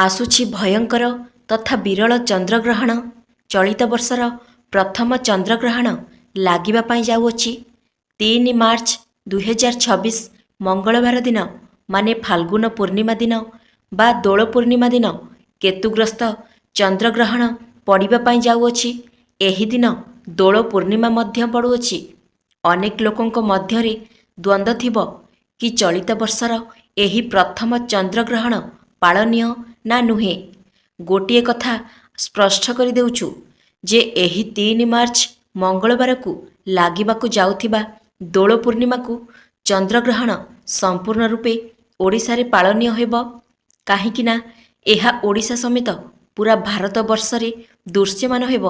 ଆସୁଛି ଭୟଙ୍କର ତଥା ବିରଳ ଚନ୍ଦ୍ରଗ୍ରହଣ। ଚଳିତ ବର୍ଷର ପ୍ରଥମ ଚନ୍ଦ୍ରଗ୍ରହଣ ଲାଗିବା ପାଇଁ ଯାଉଅଛି 3 ମାର୍ଚ୍ଚ 2026 ମଙ୍ଗଳବାର ଦିନ, ମାନେ ଫାଲ୍ଗୁନ ପୂର୍ଣ୍ଣିମା ଦିନ ବା ଦୋଳ ପୂର୍ଣ୍ଣିମା ଦିନ କେତୁଗ୍ରସ୍ତ ଚନ୍ଦ୍ରଗ୍ରହଣ ପଡ଼ିବା ପାଇଁ ଯାଉଅଛି। ଏହି ଦିନ ଦୋଳ ପୂର୍ଣ୍ଣିମା ମଧ୍ୟ ପଡ଼ୁଅଛି। ଅନେକ ଲୋକଙ୍କ ମଧ୍ୟରେ ଦ୍ୱନ୍ଦ୍ୱ ଥିବ କି ଚଳିତ ବର୍ଷର ଏହି ପ୍ରଥମ ଚନ୍ଦ୍ରଗ୍ରହଣ ପାଳନୀୟ ନା ନୁହେଁ। ଗୋଟିଏ କଥା ସ୍ପଷ୍ଟ କରିଦେଉଛୁ ଯେ ଏହି 3 ମାର୍ଚ୍ଚ ମଙ୍ଗଳବାରକୁ ଲାଗିବାକୁ ଯାଉଥିବା ଦୋଳ ପୂର୍ଣ୍ଣିମାକୁ ଚନ୍ଦ୍ରଗ୍ରହଣ ସମ୍ପୂର୍ଣ୍ଣ ରୂପେ ଓଡ଼ିଶାରେ ପାଳନୀୟ ହେବ। କାହିଁକି ନା ଏହା ଓଡ଼ିଶା ସମେତ ପୁରା ଭାରତ ବର୍ଷରେ ଦୃଶ୍ୟମାନ ହେବ।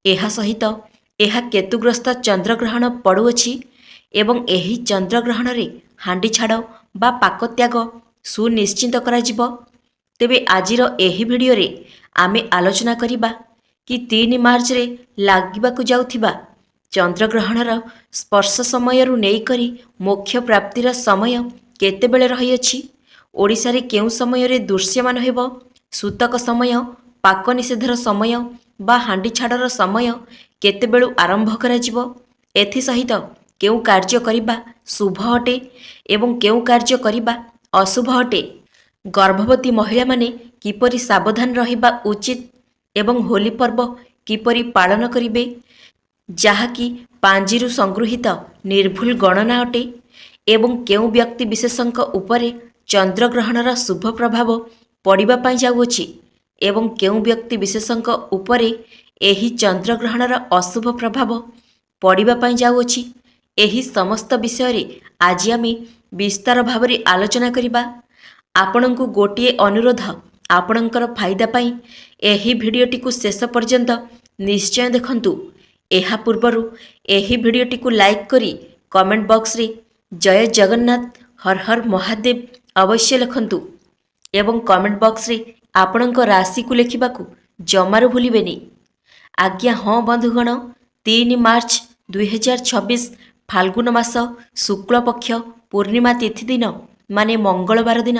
ଏହା ସହିତ ଏହା କେତୁଗ୍ରସ୍ତ ଚନ୍ଦ୍ରଗ୍ରହଣ ପଡ଼ୁଅଛି ଏବଂ ଏହି ଚନ୍ଦ୍ରଗ୍ରହଣରେ ହାଣ୍ଡି ଛାଡ଼ ବା ପାକତ୍ୟାଗ ସୁନିଶ୍ଚିତ କରାଯିବ। ତେବେ ଆଜିର ଏହି ଭିଡ଼ିଓରେ ଆମେ ଆଲୋଚନା କରିବା କି 3 ମାର୍ଚ୍ଚରେ ଲାଗିବାକୁ ଯାଉଥିବା ଚନ୍ଦ୍ରଗ୍ରହଣର ସ୍ପର୍ଶ ସମୟରୁ ନେଇକରି ମୋକ୍ଷ ପ୍ରାପ୍ତିର ସମୟ କେତେବେଳେ ରହିଅଛି, ଓଡ଼ିଶାରେ କେଉଁ ସମୟରେ ଦୃଶ୍ୟମାନ ହେବ, ସୂତକ ସମୟ, ପାକ ନିଷେଧର ସମୟ ବା ହାଣ୍ଡି ଛାଡ଼ର ସମୟ କେତେବେଳୁ ଆରମ୍ଭ କରାଯିବ, ଏଥିସହିତ କେଉଁ କାର୍ଯ୍ୟ କରିବା ଶୁଭ ଅଟେ ଏବଂ କେଉଁ କାର୍ଯ୍ୟ କରିବା ଅଶୁଭ ଅଟେ, ଗର୍ଭବତୀ ମହିଳାମାନେ କିପରି ସାବଧାନ ରହିବା ଉଚିତ ଏବଂ ହୋଲି ପର୍ବ କିପରି ପାଳନ କରିବେ, ଯାହାକି ପାଞ୍ଜିରୁ ସଂଗୃହୀତ ନିର୍ଭୁଲ ଗଣନା ଅଟେ, ଏବଂ କେଉଁ ବ୍ୟକ୍ତି ବିଶେଷଙ୍କ ଉପରେ ଚନ୍ଦ୍ରଗ୍ରହଣର ଶୁଭ ପ୍ରଭାବ ପଡ଼ିବା ପାଇଁ ଯାଉଅଛି ଏବଂ କେଉଁ ବ୍ୟକ୍ତି ବିଶେଷଙ୍କ ଉପରେ ଏହି ଚନ୍ଦ୍ରଗ୍ରହଣର ଅଶୁଭ ପ୍ରଭାବ ପଡ଼ିବା ପାଇଁ ଯାଉଅଛି, ଏହି ସମସ୍ତ ବିଷୟରେ ଆଜି ଆମେ ବିସ୍ତାର ଭାବରେ ଆଲୋଚନା କରିବା। ଆପଣଙ୍କୁ ଗୋଟିଏ ଅନୁରୋଧ, ଆପଣଙ୍କର ଫାଇଦା ପାଇଁ ଏହି ଭିଡ଼ିଓଟିକୁ ଶେଷ ପର୍ଯ୍ୟନ୍ତ ନିଶ୍ଚୟ ଦେଖନ୍ତୁ। ଏହା ପୂର୍ବରୁ ଏହି ଭିଡ଼ିଓଟିକୁ ଲାଇକ୍ କରି କମେଣ୍ଟ ବକ୍ସରେ ଜୟ ଜଗନ୍ନାଥ ହର ହର ମହାଦେବ ଅବଶ୍ୟ ଲେଖନ୍ତୁ ଏବଂ କମେଣ୍ଟ ବକ୍ସରେ ଆପଣଙ୍କ ରାଶିକୁ ଲେଖିବାକୁ ଜମାରୁ ଭୁଲିବେନି। ଆଜ୍ଞା ହଁ ବନ୍ଧୁଗଣ, 3 ମାର୍ଚ୍ଚ 2026 ଫାଲ୍ଗୁନ ମାସ ଶୁକ୍ଳପକ୍ଷ ପୂର୍ଣ୍ଣିମା ତିଥି ଦିନ, ମାନେ ମଙ୍ଗଳବାର ଦିନ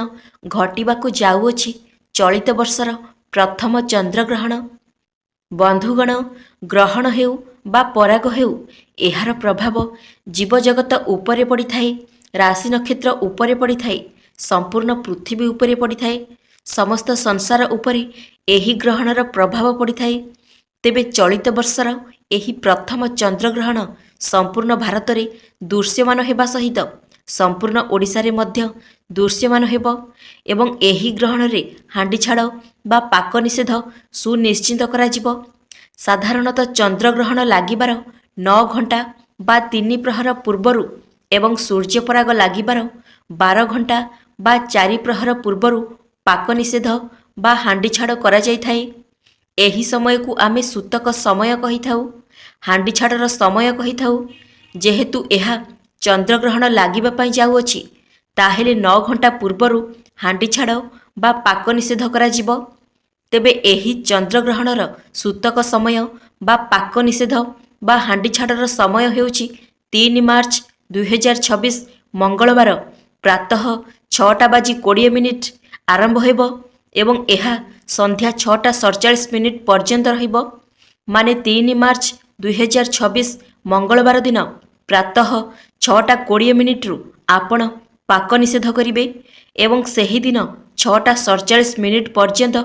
ଘଟିବାକୁ ଯାଉଅଛି ଚଳିତ ବର୍ଷର ପ୍ରଥମ ଚନ୍ଦ୍ରଗ୍ରହଣ। ବନ୍ଧୁଗଣ, ଗ୍ରହଣ ହେଉ ବା ପରାଗ ହେଉ, ଏହାର ପ୍ରଭାବ ଜୀବଜଗତ ଉପରେ ପଡ଼ିଥାଏ, ରାଶି ନକ୍ଷତ୍ର ଉପରେ ପଡ଼ିଥାଏ, ସମ୍ପୂର୍ଣ୍ଣ ପୃଥିବୀ ଉପରେ ପଡ଼ିଥାଏ, ସମସ୍ତ ସଂସାର ଉପରେ ଏହି ଗ୍ରହଣର ପ୍ରଭାବ ପଡ଼ିଥାଏ। ତେବେ ଚଳିତ ବର୍ଷର ଏହି ପ୍ରଥମ ଚନ୍ଦ୍ରଗ୍ରହଣ ସମ୍ପୂର୍ଣ୍ଣ ଭାରତରେ ଦୃଶ୍ୟମାନ ହେବା ସହିତ ସମ୍ପୂର୍ଣ୍ଣ ଓଡ଼ିଶାରେ ମଧ୍ୟ ଦୃଶ୍ୟମାନ ହେବ ଏବଂ ଏହି ଗ୍ରହଣରେ ହାଣ୍ଡି ଛାଡ଼ ବା ପାକ ନିଷେଧ ସୁନିଶ୍ଚିତ କରାଯିବ। ସାଧାରଣତଃ ଚନ୍ଦ୍ରଗ୍ରହଣ ଲାଗିବାର 9 ଘଣ୍ଟା ବା 3 ପ୍ରହର ପୂର୍ବରୁ ଏବଂ ସୂର୍ଯ୍ୟପରାଗ ଲାଗିବାର 12 ଘଣ୍ଟା ବା 4 ପ୍ରହର ପୂର୍ବରୁ ପାକ ନିଷେଧ ବା ହାଣ୍ଡି ଛାଡ଼ କରାଯାଇଥାଏ। ଏହି ସମୟକୁ ଆମେ ସୂତକ ସମୟ କହିଥାଉ, ହାଣ୍ଡି ଛାଡ଼ର ସମୟ କହିଥାଉ। ଯେହେତୁ ଏହା ଚନ୍ଦ୍ରଗ୍ରହଣ ଲାଗିବା ପାଇଁ ଯାଉଅଛି, ତାହେଲେ 9 ଘଣ୍ଟା ପୂର୍ବରୁ ହାଣ୍ଡି ଛାଡ଼ ବା ପାକ ନିଷେଧ କରାଯିବ। ତେବେ ଏହି ଚନ୍ଦ୍ରଗ୍ରହଣର ସୂତକ ସମୟ ବା ପାକ ନିଷେଧ ବା ହାଣ୍ଡି ଛାଡ଼ର ସମୟ ହେଉଛି 3 ମାର୍ଚ୍ଚ 2026 ମଙ୍ଗଳବାର ପ୍ରାତଃ 6:20 ଆରମ୍ଭ ହେବ ଏବଂ ଏହା ସନ୍ଧ୍ୟା 6:47 ପର୍ଯ୍ୟନ୍ତ ରହିବ। ମାନେ 3 ମାର୍ଚ୍ଚ 2026 ମଙ୍ଗଳବାର ଦିନ ପ୍ରାତଃ 6:20ରୁ ଆପଣ ପାକ ନିଷେଧ କରିବେ ଏବଂ ସେହିଦିନ 6:47 ପର୍ଯ୍ୟନ୍ତ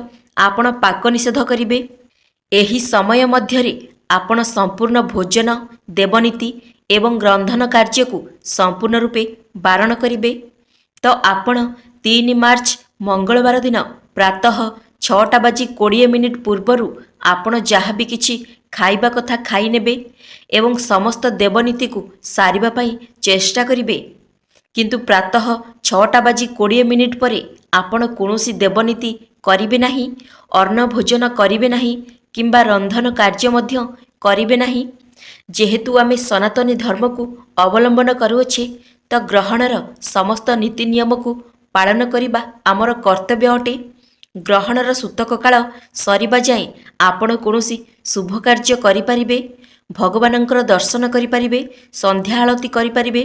ଆପଣ ପାକ ନିଷେଧ କରିବେ। ଏହି ସମୟ ମଧ୍ୟରେ ଆପଣ ସମ୍ପୂର୍ଣ୍ଣ ଭୋଜନ, ଦେବନୀତି ଏବଂ ରନ୍ଧନ କାର୍ଯ୍ୟକୁ ସମ୍ପୂର୍ଣ୍ଣ ରୂପେ ବାରଣ କରିବେ। ତ ଆପଣ 3 ମାର୍ଚ୍ଚ ମଙ୍ଗଳବାର ଦିନ ପ୍ରାତଃ 6:20 ପୂର୍ବରୁ ଆପଣ ଯାହା ବି କିଛି ଖାଇବା କଥା ଖାଇନେବେ ଏବଂ ସମସ୍ତ ଦେବନୀତିକୁ ସାରିବା ପାଇଁ ଚେଷ୍ଟା କରିବେ। କିନ୍ତୁ ପ୍ରାତଃ 6:20 ପରେ ଆପଣ କୌଣସି ଦେବନୀତି କରିବେ ନାହିଁ, ଅନ୍ନ ଭୋଜନ କରିବେ ନାହିଁ କିମ୍ବା ରନ୍ଧନ କାର୍ଯ୍ୟ ମଧ୍ୟ କରିବେ ନାହିଁ। ଯେହେତୁ ଆମେ ସନାତନୀ ଧର୍ମକୁ ଅବଲମ୍ବନ କରୁଅଛେ, ତ ଗ୍ରହଣର ସମସ୍ତ ନୀତି ନିୟମକୁ ପାଳନ କରିବା ଆମର କର୍ତ୍ତବ୍ୟ ଅଟେ। ଗ୍ରହଣର ସୂତକ କାଳ ସରିବା ଯାଏଁ ଆପଣ କୌଣସି ଶୁଭ କାର୍ଯ୍ୟ କରିପାରିବେ, ଭଗବାନଙ୍କର ଦର୍ଶନ କରିପାରିବେ, ସନ୍ଧ୍ୟା ଆଳତି କରିପାରିବେ,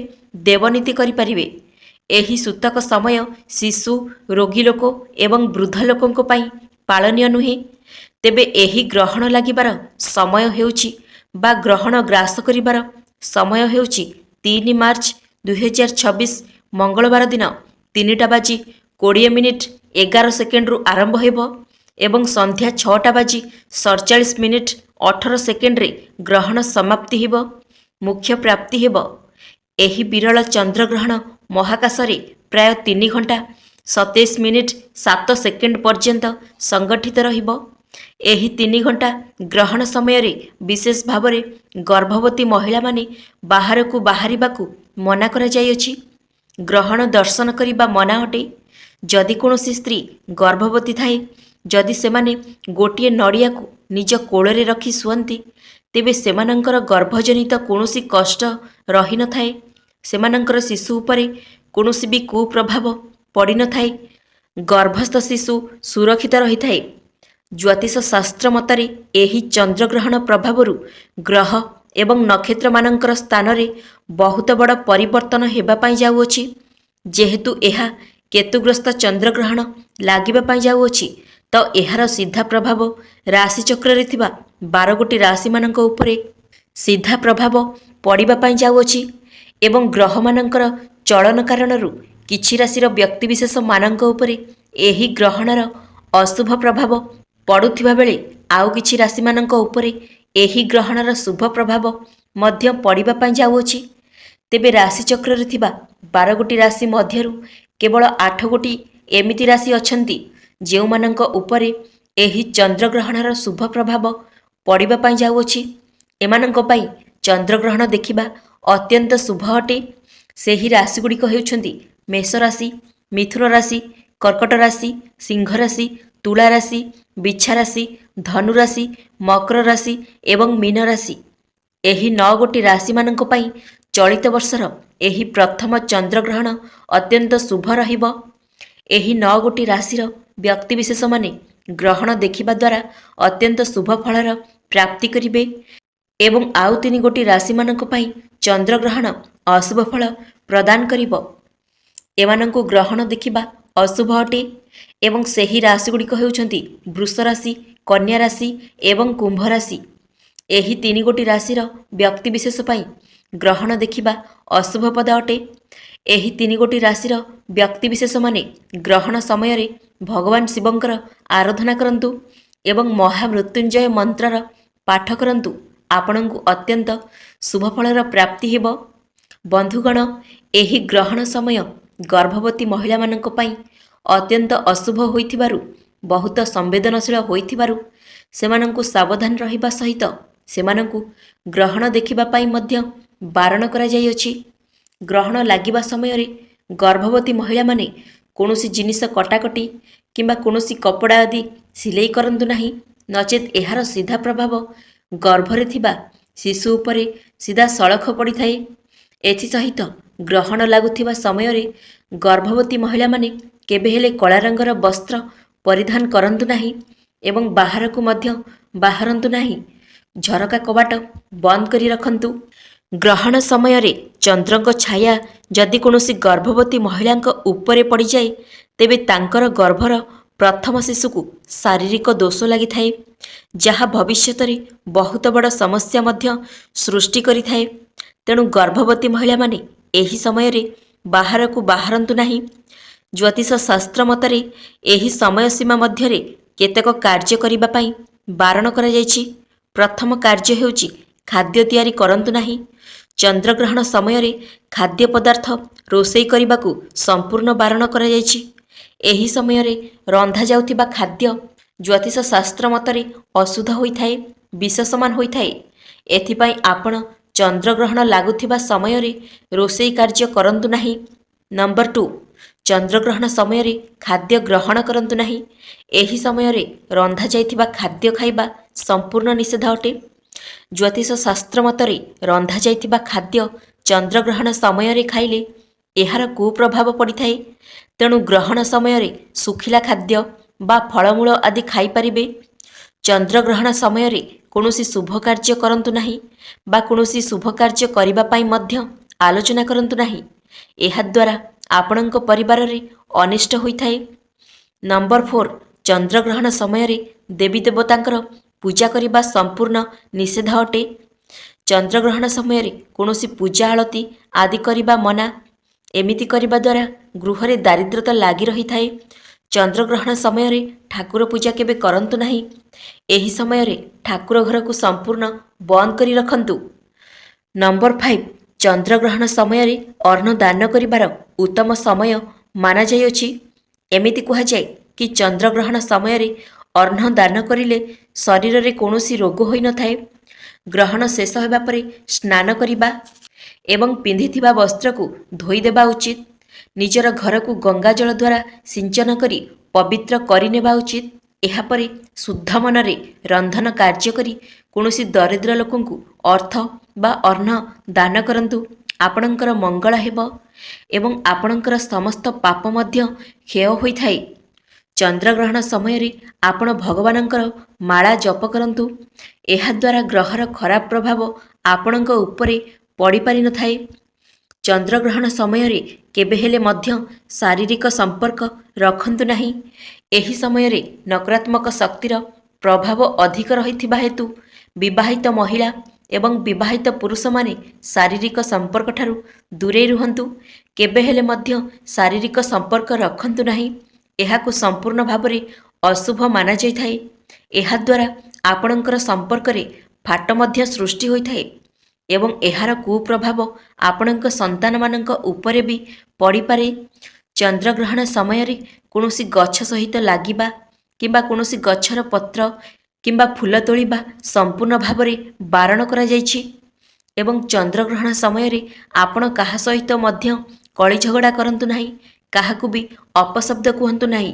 ଦେବନୀତି କରିପାରିବେ। ଏହି ସୂତକ ସମୟ ଶିଶୁ, ରୋଗୀ ଲୋକ ଏବଂ ବୃଦ୍ଧ ଲୋକଙ୍କ ପାଇଁ ପାଳନୀୟ ନୁହେଁ। ତେବେ ଏହି ଗ୍ରହଣ ଲାଗିବାର ସମୟ ହେଉଛି ବା ଗ୍ରହଣ ଗ୍ରାସ କରିବାର ସମୟ ହେଉଛି 3 ମାର୍ଚ୍ଚ 2026 ମଙ୍ଗଳବାର ଦିନ 3:20 ଆରମ୍ଭ ହେବ ଏବଂ ସନ୍ଧ୍ୟା 6:47 ଗ୍ରହଣ ସମାପ୍ତି ହେବ। ମୁଖ୍ୟ ପ୍ରାପ୍ତି ହେବ। ଏହି ବିରଳ ଚନ୍ଦ୍ରଗ୍ରହଣ ମହାକାଶରେ ପ୍ରାୟ 3 ଘଣ୍ଟା 27 ମିନିଟ୍ 7 ସେକେଣ୍ଡ ପର୍ଯ୍ୟନ୍ତ ସଂଗଠିତ ରହିବ। ଏହି 3 ଘଣ୍ଟା ଗ୍ରହଣ ସମୟରେ ବିଶେଷ ଭାବରେ ଗର୍ଭବତୀ ମହିଳାମାନେ ବାହାରକୁ ବାହାରିବାକୁ ମନା କରାଯାଇଅଛି। ଗ୍ରହଣ ଦର୍ଶନ କରିବା ମନା ଅଟେ। ଯଦି କୌଣସି ସ୍ତ୍ରୀ ଗର୍ଭବତୀ ଥାଏ, ଯଦି ସେମାନେ ଗୋଟିଏ ନଡ଼ିଆକୁ ନିଜ କୋଳରେ ରଖି ଶୁଅନ୍ତି, ତେବେ ସେମାନଙ୍କର ଗର୍ଭଜନିତ କୌଣସି କଷ୍ଟ ରହିନଥାଏ। ସେମାନଙ୍କର ଶିଶୁ ଉପରେ କୌଣସି ବି କୁପ୍ରଭାବ ପଡ଼ିନଥାଏ। ଗର୍ଭସ୍ଥ ଶିଶୁ ସୁରକ୍ଷିତ ରହିଥାଏ। ଜ୍ୟୋତିଷ ଶାସ୍ତ୍ର ମତରେ ଏହି ଚନ୍ଦ୍ରଗ୍ରହଣ ପ୍ରଭାବରୁ ଗ୍ରହ ଏବଂ ନକ୍ଷତ୍ରମାନଙ୍କର ସ୍ଥାନରେ ବହୁତ ବଡ଼ ପରିବର୍ତ୍ତନ ହେବା ପାଇଁ ଯାଉଅଛି। ଯେହେତୁ ଏହା କେତୁଗ୍ରସ୍ତ ଚନ୍ଦ୍ରଗ୍ରହଣ ଲାଗିବା ପାଇଁ ଯାଉଅଛି, ତ ଏହାର ସିଧା ପ୍ରଭାବ ରାଶିଚକ୍ରରେ ଥିବା 12 ଗୋଟି ରାଶିମାନଙ୍କ ଉପରେ ସିଧା ପ୍ରଭାବ ପଡ଼ିବା ପାଇଁ ଯାଉଅଛି ଏବଂ ଗ୍ରହମାନଙ୍କର ଚଳନ କାରଣରୁ କିଛି ରାଶିର ବ୍ୟକ୍ତିବିଶେଷମାନଙ୍କ ଉପରେ ଏହି ଗ୍ରହଣର ଅଶୁଭ ପ୍ରଭାବ ପଡ଼ୁଥିବା ବେଳେ ଆଉ କିଛି ରାଶିମାନଙ୍କ ଉପରେ ଏହି ଗ୍ରହଣର ଶୁଭ ପ୍ରଭାବ ମଧ୍ୟ ପଡ଼ିବା ପାଇଁ ଯାଉଅଛି। ତେବେ ରାଶିଚକ୍ରରେ ଥିବା 12 ଗୋଟି ରାଶି ମଧ୍ୟରୁ କେବଳ 8 ଗୋଟି ଏମିତି ରାଶି ଅଛନ୍ତି ଯେଉଁମାନଙ୍କ ଉପରେ ଏହି ଚନ୍ଦ୍ରଗ୍ରହଣର ଶୁଭ ପ୍ରଭାବ ପଡ଼ିବା ପାଇଁ ଯାଉଅଛି। ଏମାନଙ୍କ ପାଇଁ ଚନ୍ଦ୍ରଗ୍ରହଣ ଦେଖିବା ଅତ୍ୟନ୍ତ ଶୁଭ ଅଟେ। ସେହି ରାଶିଗୁଡ଼ିକ ହେଉଛନ୍ତି ମେଷ ରାଶି, ମିଥୁନ ରାଶି, କର୍କଟ ରାଶି, ସିଂହ ରାଶି, ତୁଳା ରାଶି, ବିଛା ରାଶି, ଧନୁ ରାଶି, ମକର ରାଶି ଏବଂ ମୀନ ରାଶି। ଏହି 9 ଗୋଟି ରାଶିମାନଙ୍କ ପାଇଁ ଚଳିତ ବର୍ଷର ଏହି ପ୍ରଥମ ଚନ୍ଦ୍ରଗ୍ରହଣ ଅତ୍ୟନ୍ତ ଶୁଭ ରହିବ। ଏହି 9 ଗୋଟି ରାଶିର ବ୍ୟକ୍ତିବିଶେଷମାନେ ଗ୍ରହଣ ଦେଖିବା ଦ୍ୱାରା ଅତ୍ୟନ୍ତ ଶୁଭ ଫଳର ପ୍ରାପ୍ତି କରିବେ ଏବଂ ଆଉ 3 ଗୋଟି ରାଶିମାନଙ୍କ ପାଇଁ ଚନ୍ଦ୍ରଗ୍ରହଣ ଅଶୁଭ ଫଳ ପ୍ରଦାନ କରିବ। ଏମାନଙ୍କୁ ଗ୍ରହଣ ଦେଖିବା ଅଶୁଭ ଅଟେ ଏବଂ ସେହି ରାଶିଗୁଡ଼ିକ ହେଉଛନ୍ତି ବୃଷ ରାଶି, କନ୍ୟା ରାଶି ଏବଂ କୁମ୍ଭ ରାଶି। ଏହି 3 ଗୋଟି ରାଶିର ବ୍ୟକ୍ତିବିଶେଷ ପାଇଁ ଗ୍ରହଣ ଦେଖିବା ଅଶୁଭପଦ ଅଟେ। ଏହି 3 ଗୋଟି ରାଶିର ବ୍ୟକ୍ତିବିଶେଷମାନେ ଗ୍ରହଣ ସମୟରେ ଭଗବାନ ଶିବଙ୍କର ଆରାଧନା କରନ୍ତୁ ଏବଂ ମହାମୃତ୍ୟୁଞ୍ଜୟ ମନ୍ତ୍ରର ପାଠ କରନ୍ତୁ। ଆପଣଙ୍କୁ ଅତ୍ୟନ୍ତ ଶୁଭଫଳର ପ୍ରାପ୍ତି ହେବ। ବନ୍ଧୁଗଣ, ଏହି ଗ୍ରହଣ ସମୟ ଗର୍ଭବତୀ ମହିଳାମାନଙ୍କ ପାଇଁ ଅତ୍ୟନ୍ତ ଅଶୁଭ ହୋଇଥିବାରୁ, ବହୁତ ସମ୍ବେଦନଶୀଳ ହୋଇଥିବାରୁ ସେମାନଙ୍କୁ ସାବଧାନ ରହିବା ସହିତ ସେମାନଙ୍କୁ ଗ୍ରହଣ ଦେଖିବା ପାଇଁ ମଧ୍ୟ ବାରଣ କରାଯାଇଅଛି। ଗ୍ରହଣ ଲାଗିବା ସମୟରେ ଗର୍ଭବତୀ ମହିଳାମାନେ କୌଣସି ଜିନିଷ କଟାକଟି କିମ୍ବା କୌଣସି କପଡ଼ା ଆଦି ସିଲେଇ କରନ୍ତୁ ନାହିଁ, ନଚେତ୍ ଏହାର ସିଧା ପ୍ରଭାବ ଗର୍ଭରେ ଥିବା ଶିଶୁ ଉପରେ ସିଧାସଳଖ ପଡ଼ିଥାଏ। ଏଥିସହିତ ଗ୍ରହଣ ଲାଗୁଥିବା ସମୟରେ ଗର୍ଭବତୀ ମହିଳାମାନେ କେବେ ହେଲେ କଳା ରଙ୍ଗର ବସ୍ତ୍ର ପରିଧାନ କରନ୍ତୁ ନାହିଁ ଏବଂ ବାହାରକୁ ମଧ୍ୟ ବାହାରନ୍ତୁ ନାହିଁ। ଝରକା କବାଟ ବନ୍ଦ କରି ରଖନ୍ତୁ। ଗ୍ରହଣ ସମୟରେ ଚନ୍ଦ୍ରଙ୍କ ଛାୟା ଯଦି କୌଣସି ଗର୍ଭବତୀ ମହିଳାଙ୍କ ଉପରେ ପଡ଼ିଯାଏ, ତେବେ ତାଙ୍କର ଗର୍ଭର ପ୍ରଥମ ଶିଶୁକୁ ଶାରୀରିକ ଦୋଷ ଲାଗିଥାଏ, ଯାହା ଭବିଷ୍ୟତରେ ବହୁତ ବଡ଼ ସମସ୍ୟା ମଧ୍ୟ ସୃଷ୍ଟି କରିଥାଏ। ତେଣୁ ଗର୍ଭବତୀ ମହିଳାମାନେ ଏହି ସମୟରେ ବାହାରକୁ ବାହାରନ୍ତୁ ନାହିଁ। ଜ୍ୟୋତିଷ ଶାସ୍ତ୍ର ମତରେ ଏହି ସମୟସୀମା ମଧ୍ୟରେ କେତେକ କାର୍ଯ୍ୟ କରିବା ପାଇଁ ବାରଣ କରାଯାଇଛି। ପ୍ରଥମ କାର୍ଯ୍ୟ ହେଉଛି ଖାଦ୍ୟ ତିଆରି କରନ୍ତୁ ନାହିଁ। ଚନ୍ଦ୍ରଗ୍ରହଣ ସମୟରେ ଖାଦ୍ୟ ପଦାର୍ଥ ରୋଷେଇ କରିବାକୁ ସମ୍ପୂର୍ଣ୍ଣ ବାରଣ କରାଯାଇଛି। ଏହି ସମୟରେ ରନ୍ଧାଯାଉଥିବା ଖାଦ୍ୟ ଜ୍ୟୋତିଷ ଶାସ୍ତ୍ର ମତରେ ଅଶୁଦ୍ଧ ହୋଇଥାଏ, ବିଷ ସମାନ ହୋଇଥାଏ। ଏଥିପାଇଁ ଆପଣ ଚନ୍ଦ୍ରଗ୍ରହଣ ଲାଗୁଥିବା ସମୟରେ ରୋଷେଇ କାର୍ଯ୍ୟ କରନ୍ତୁ ନାହିଁ। ନମ୍ବର 2, ଚନ୍ଦ୍ରଗ୍ରହଣ ସମୟରେ ଖାଦ୍ୟ ଗ୍ରହଣ କରନ୍ତୁ ନାହିଁ। ଏହି ସମୟରେ ରନ୍ଧାଯାଇଥିବା ଖାଦ୍ୟ ଖାଇବା ସମ୍ପୂର୍ଣ୍ଣ ନିଷେଧ ଅଟେ। ଜ୍ୟୋତିଷ ଶାସ୍ତ୍ର ମତରେ ରନ୍ଧାଯାଇଥିବା ଖାଦ୍ୟ ଚନ୍ଦ୍ରଗ୍ରହଣ ସମୟରେ ଖାଇଲେ ଏହାର କୁପ୍ରଭାବ ପଡ଼ିଥାଏ। ତେଣୁ ଗ୍ରହଣ ସମୟରେ ଶୁଖିଲା ଖାଦ୍ୟ ବା ଫଳମୂଳ ଆଦି ଖାଇପାରିବେ। ଚନ୍ଦ୍ରଗ୍ରହଣ ସମୟରେ କୌଣସି ଶୁଭ କାର୍ଯ୍ୟ କରନ୍ତୁ ନାହିଁ ବା କୌଣସି ଶୁଭ କାର୍ଯ୍ୟ କରିବା ପାଇଁ ମଧ୍ୟ ଆଲୋଚନା କରନ୍ତୁ ନାହିଁ। ଏହାଦ୍ୱାରା ଆପଣଙ୍କ ପରିବାରରେ ଅନିଷ୍ଟ ହୋଇଥାଏ। ନମ୍ବର 4, ଚନ୍ଦ୍ରଗ୍ରହଣ ସମୟରେ ଦେବୀ ଦେବତାଙ୍କର ପୂଜା କରିବା ସମ୍ପୂର୍ଣ୍ଣ ନିଷେଧ ଅଟେ। ଚନ୍ଦ୍ରଗ୍ରହଣ ସମୟରେ କୌଣସି ପୂଜା ଆଳତି ଆଦି କରିବା ମନା। ଏମିତି କରିବା ଦ୍ୱାରା ଗୃହରେ ଦାରିଦ୍ର୍ୟତା ଲାଗି ରହିଥାଏ। ଚନ୍ଦ୍ରଗ୍ରହଣ ସମୟରେ ଠାକୁର ପୂଜା କେବେ କରନ୍ତୁ ନାହିଁ। ଏହି ସମୟରେ ଠାକୁର ଘରକୁ ସମ୍ପୂର୍ଣ୍ଣ ବନ୍ଦ କରି ରଖନ୍ତୁ। ନମ୍ବର 5, ଚନ୍ଦ୍ରଗ୍ରହଣ ସମୟରେ ଅନ୍ନ ଦାନ କରିବାର ଉତ୍ତମ ସମୟ ମାନାଯାଇଅଛି। ଏମିତି କୁହାଯାଏ କି ଚନ୍ଦ୍ରଗ୍ରହଣ ସମୟରେ ଅନ୍ନ ଦାନ କରିଲେ ଶରୀରରେ କୌଣସି ରୋଗ ହୋଇନଥାଏ। ଗ୍ରହଣ ଶେଷ ହେବା ପରେ ସ୍ନାନ କରିବା ଏବଂ ପିନ୍ଧିଥିବା ବସ୍ତ୍ରକୁ ଧୋଇଦେବା ଉଚିତ। ନିଜର ଘରକୁ ଗଙ୍ଗାଜଳ ଦ୍ୱାରା ସିଞ୍ଚନ କରି ପବିତ୍ର କରିନେବା ଉଚିତ। ଏହାପରେ ଶୁଦ୍ଧ ମନରେ ରନ୍ଧନ କାର୍ଯ୍ୟ କରି କୌଣସି ଦରିଦ୍ର ଲୋକଙ୍କୁ ଅର୍ଥ ବା ଅନ୍ନ ଦାନ କରନ୍ତୁ। ଆପଣଙ୍କର ମଙ୍ଗଳ ହେବ ଏବଂ ଆପଣଙ୍କର ସମସ୍ତ ପାପ ମଧ୍ୟ କ୍ଷୟ ହୋଇଥାଏ। ଚନ୍ଦ୍ରଗ୍ରହଣ ସମୟରେ ଆପଣ ଭଗବାନଙ୍କର ମାଳା ଜପ କରନ୍ତୁ। ଏହାଦ୍ୱାରା ଗ୍ରହର ଖରାପ ପ୍ରଭାବ ଆପଣଙ୍କ ଉପରେ ପଡ଼ିପାରିନଥାଏ। ଚନ୍ଦ୍ରଗ୍ରହଣ ସମୟରେ କେବେ ହେଲେ ମଧ୍ୟ ଶାରୀରିକ ସମ୍ପର୍କ ରଖନ୍ତୁ ନାହିଁ। ଏହି ସମୟରେ ନକାରାତ୍ମକ ଶକ୍ତିର ପ୍ରଭାବ ଅଧିକ ରହିଥିବା ହେତୁ ବିବାହିତ ମହିଳା ଏବଂ ବିବାହିତ ପୁରୁଷମାନେ ଶାରୀରିକ ସମ୍ପର୍କଠାରୁ ଦୂରେଇ ରୁହନ୍ତୁ। କେବେ ହେଲେ ମଧ୍ୟ ଶାରୀରିକ ସମ୍ପର୍କ ରଖନ୍ତୁ ନାହିଁ। ଏହାକୁ ସମ୍ପୂର୍ଣ୍ଣ ଭାବରେ ଅଶୁଭ ମାନାଯାଇଥାଏ। ଏହାଦ୍ୱାରା ଆପଣଙ୍କର ସମ୍ପର୍କରେ ଫାଟ ମଧ୍ୟ ସୃଷ୍ଟି ହୋଇଥାଏ ଏବଂ ଏହାର କୁପ୍ରଭାବ ଆପଣଙ୍କ ସନ୍ତାନମାନଙ୍କ ଉପରେ ବି ପଡ଼ିପାରେ। ଚନ୍ଦ୍ରଗ୍ରହଣ ସମୟରେ କୌଣସି ଗଛ ସହିତ ଲାଗିବା କିମ୍ବା କୌଣସି ଗଛର ପତ୍ର କିମ୍ବା ଫୁଲ ତୋଳିବା ସମ୍ପୂର୍ଣ୍ଣ ଭାବରେ ବାରଣ କରାଯାଇଛି ଏବଂ ଚନ୍ଦ୍ରଗ୍ରହଣ ସମୟରେ ଆପଣ କାହା ସହିତ ମଧ୍ୟ କଳି ଝଗଡ଼ା କରନ୍ତୁ ନାହିଁ। କାହାକୁ ବି ଅପଶବ୍ଦ କୁହନ୍ତୁ ନାହିଁ।